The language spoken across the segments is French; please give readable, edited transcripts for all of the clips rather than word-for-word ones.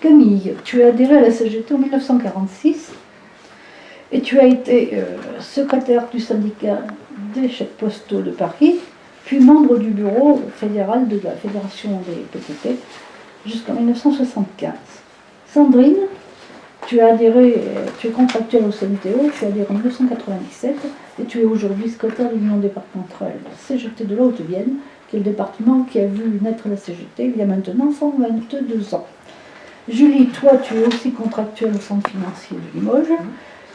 Camille, tu as adhéré à la CGT en 1946 et tu as été secrétaire du syndicat des chèques postaux de Paris, puis membre du bureau fédéral de la Fédération des PTT jusqu'en 1975. Sandrine, tu es contractuelle au CNTO, tu as adhéré en 1997 et tu es aujourd'hui secrétaire de l'Union départementale CGT de la Haute-Vienne, qui est le département qui a vu naître la CGT il y a maintenant 122 ans. Julie, toi, tu es aussi contractuelle au centre financier de Limoges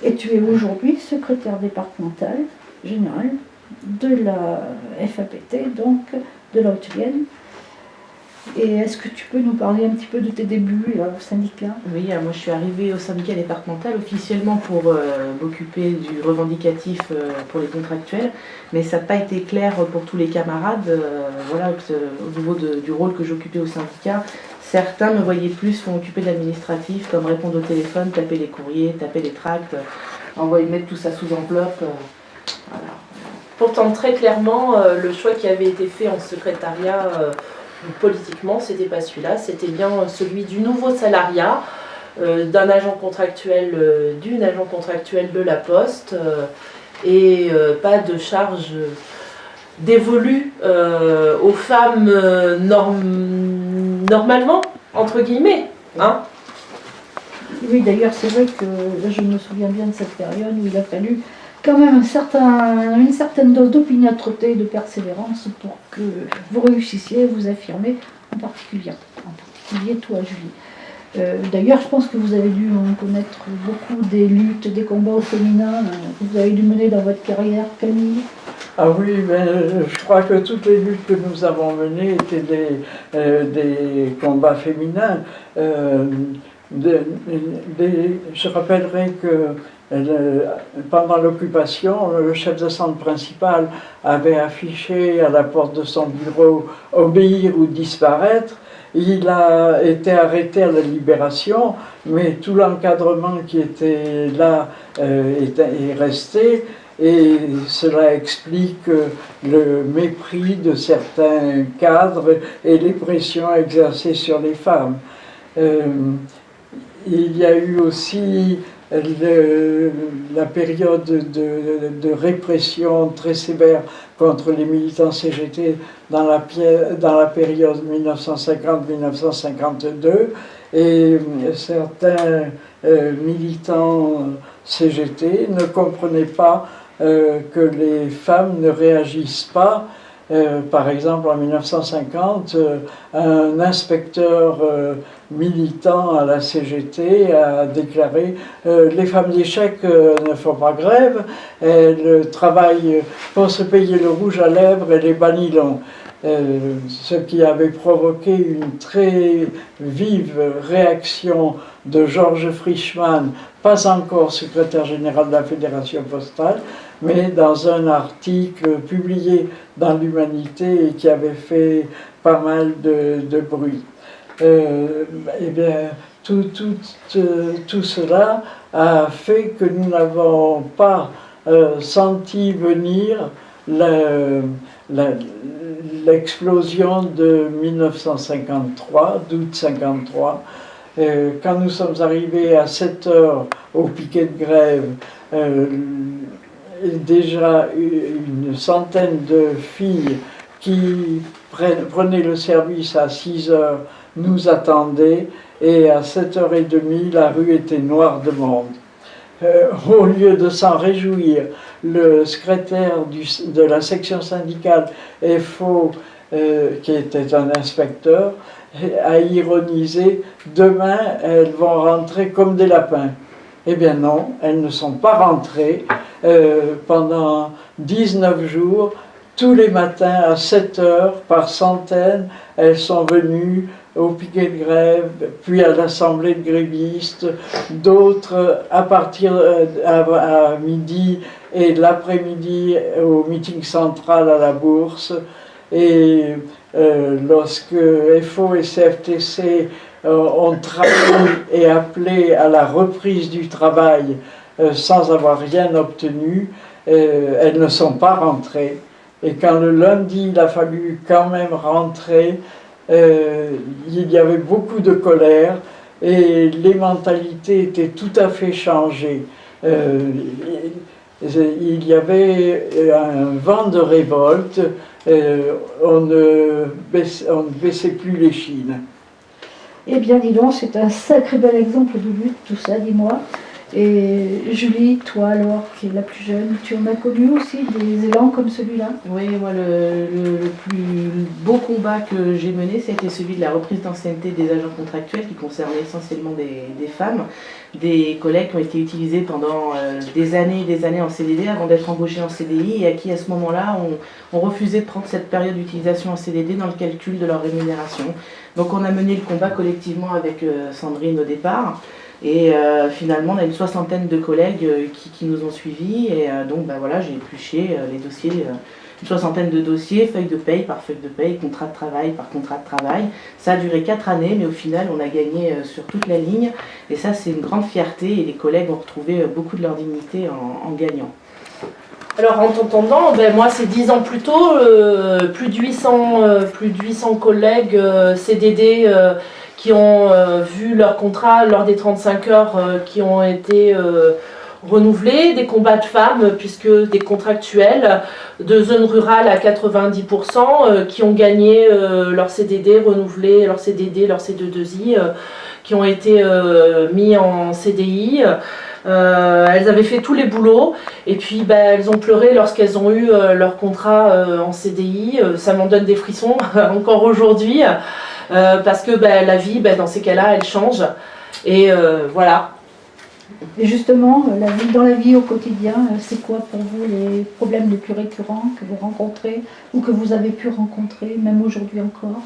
et tu es aujourd'hui secrétaire départementale générale de la FAPT, donc de la Haute-Vienne. Et est-ce que tu peux nous parler un petit peu de tes débuts au syndicat? Oui, moi je suis arrivée au syndicat départemental officiellement pour m'occuper du revendicatif pour les contractuels, mais ça n'a pas été clair pour tous les camarades. Voilà, au niveau du rôle que j'occupais au syndicat, certains me voyaient plus m'occuper de l'administratif, comme répondre au téléphone, taper les courriers, taper les tracts, mettre tout ça sous enveloppe. Voilà. Pourtant, très clairement, le choix qui avait été fait en secrétariat politiquement, c'était pas celui-là, c'était bien celui du nouveau salariat, d'un agent contractuel, d'une agent contractuelle de la Poste, et pas de charge dévolue aux femmes normalement, entre guillemets. Hein. Oui, d'ailleurs, c'est vrai que là, je me souviens bien de cette période où il a fallu quand même une certaine dose d'opiniâtreté et de persévérance pour que vous réussissiez à vous affirmer, en particulier toi, Julie. D'ailleurs, je pense que vous avez dû en connaître beaucoup des luttes, des combats au féminin que vous avez dû mener dans votre carrière, Camille. Ah oui, mais je crois que toutes les luttes que nous avons menées étaient des combats féminins. Je rappellerai que pendant l'occupation, le chef de centre principal avait affiché à la porte de son bureau « Obéir ou disparaître ». Il a été arrêté à la Libération, mais tout l'encadrement qui était là est resté, et cela explique le mépris de certains cadres et les pressions exercées sur les femmes. Il y a eu aussi la période de répression très sévère contre les militants CGT dans la période 1950-1952, et certains militants CGT ne comprenaient pas que les femmes ne réagissent pas. Par exemple, en 1950, un inspecteur militant à la CGT a déclaré les femmes des chèques ne font pas grève, elles travaillent pour se payer le rouge à lèvres et les banilons. Ce qui avait provoqué une très vive réaction de Georges Frischmann, pas encore secrétaire général de la Fédération postale, mais dans un article publié dans l'Humanité et qui avait fait pas mal de bruit. Eh bien, tout cela a fait que nous n'avons pas senti venir l'explosion de 1953, d'août 1953. Quand nous sommes arrivés à 7 heures au piquet de grève, déjà une centaine de filles qui prenaient le service à 6 heures nous attendaient, et à 7h30, la rue était noire de monde. Au lieu de s'en réjouir, le secrétaire de la section syndicale FO, qui était un inspecteur, a ironisé « Demain, elles vont rentrer comme des lapins ». Eh bien non, elles ne sont pas rentrées. Pendant 19 jours, tous les matins à 7 heures, par centaines, elles sont venues au piquet de grève, puis à l'assemblée de grévistes, d'autres à partir à midi et l'après-midi au meeting central à la Bourse. Et lorsque FO et CFTC ont travaillé et appelé à la reprise du travail sans avoir rien obtenu, elles ne sont pas rentrées. Et quand le lundi il a fallu quand même rentrer, il y avait beaucoup de colère, et les mentalités étaient tout à fait changées. Il y avait un vent de révolte, on ne baissait plus les chines. Eh bien, dis donc, c'est un sacré bel exemple de lutte, tout ça, dis-moi. Et Julie, toi alors, qui est la plus jeune, tu en as connu aussi des élans comme celui-là? Oui, moi, le plus beau combat que j'ai mené, c'était celui de la reprise d'ancienneté des agents contractuels qui concernait essentiellement des femmes, des collègues qui ont été utilisés pendant des années en CDD avant d'être embauchés en CDI et à qui, à ce moment-là, on refusait de prendre cette période d'utilisation en CDD dans le calcul de leur rémunération. Donc on a mené le combat collectivement avec Sandrine au départ. Et finalement, on a une soixantaine de collègues qui nous ont suivis. Et donc, voilà, j'ai épluché les dossiers, une soixantaine de dossiers, feuille de paye par feuille de paye, contrat de travail par contrat de travail. Ça a duré 4 années, mais au final, on a gagné sur toute la ligne. Et ça, c'est une grande fierté. Et les collègues ont retrouvé beaucoup de leur dignité en gagnant. Alors en t'entendant, moi c'est 10 ans plus tôt, plus de 800 collègues CDD qui ont vu leur contrat lors des 35 heures qui ont été renouvelés, des combats de femmes, puisque des contractuels de zones rurales à 90% qui ont gagné leur CDD renouvelé, leur CDD, leur C2I, qui ont été mis en CDI. Elles avaient fait tous les boulots et puis elles ont pleuré lorsqu'elles ont eu leur contrat en CDI. Ça m'en donne des frissons encore aujourd'hui parce que la vie, dans ces cas-là, elle change. Et voilà. Et justement, dans la vie au quotidien, c'est quoi pour vous les problèmes les plus récurrents que vous rencontrez ou que vous avez pu rencontrer, même aujourd'hui encore?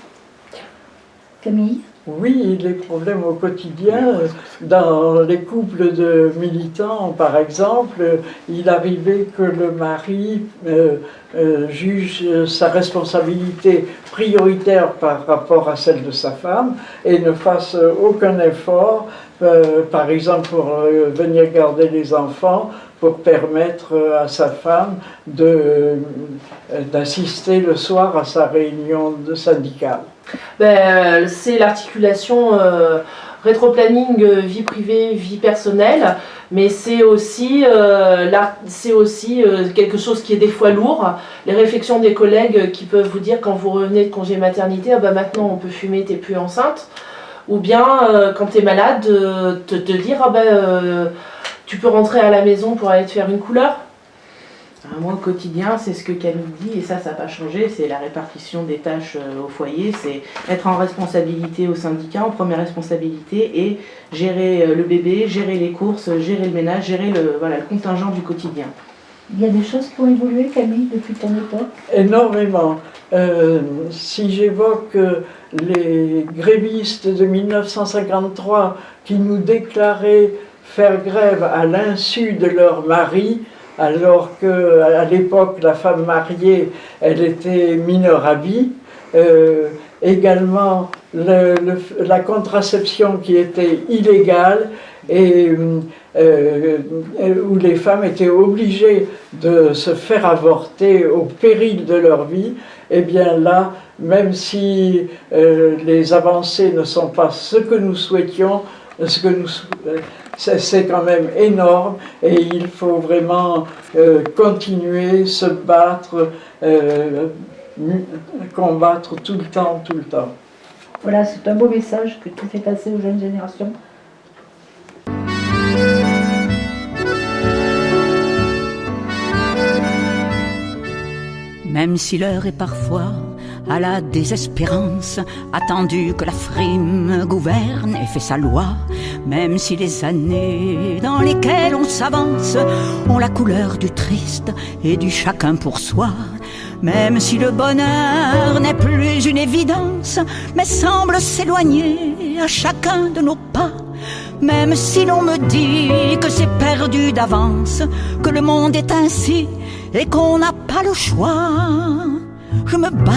Camille? Oui, les problèmes au quotidien, dans les couples de militants, par exemple, il arrivait que le mari juge sa responsabilité prioritaire par rapport à celle de sa femme et ne fasse aucun effort, par exemple pour venir garder les enfants, pour permettre à sa femme d'assister le soir à sa réunion syndicale. C'est l'articulation rétroplanning vie privée, vie personnelle, mais c'est aussi quelque chose qui est des fois lourd. Les réflexions des collègues qui peuvent vous dire quand vous revenez de congé maternité, maintenant on peut fumer, t'es plus enceinte, ou bien quand t'es malade, te dire tu peux rentrer à la maison pour aller te faire une couleur. Moi, au quotidien, c'est ce que Camille dit, et ça n'a pas changé, c'est la répartition des tâches au foyer, c'est être en responsabilité au syndicat, en première responsabilité, et gérer le bébé, gérer les courses, gérer le ménage, gérer le contingent du quotidien. Il y a des choses qui ont évolué, Camille, depuis ton époque? Énormément. Si j'évoque les grévistes de 1953 qui nous déclaraient faire grève à l'insu de leur mari, alors qu'à l'époque, la femme mariée, elle était mineure à vie. Également, la contraception qui était illégale et où les femmes étaient obligées de se faire avorter au péril de leur vie. Eh bien là, même si les avancées ne sont pas ce que nous souhaitions, c'est quand même énorme et il faut vraiment continuer, se battre, combattre tout le temps. Voilà, c'est un beau message que tu fais passer aux jeunes générations. Même si l'heure est parfois à la désespérance, attendu que la frime gouverne et fait sa loi, même si les années dans lesquelles on s'avance ont la couleur du triste et du chacun pour soi, même si le bonheur n'est plus une évidence, mais semble s'éloigner à chacun de nos pas, même si l'on me dit que c'est perdu d'avance, que le monde est ainsi et qu'on n'a pas le choix, je me bats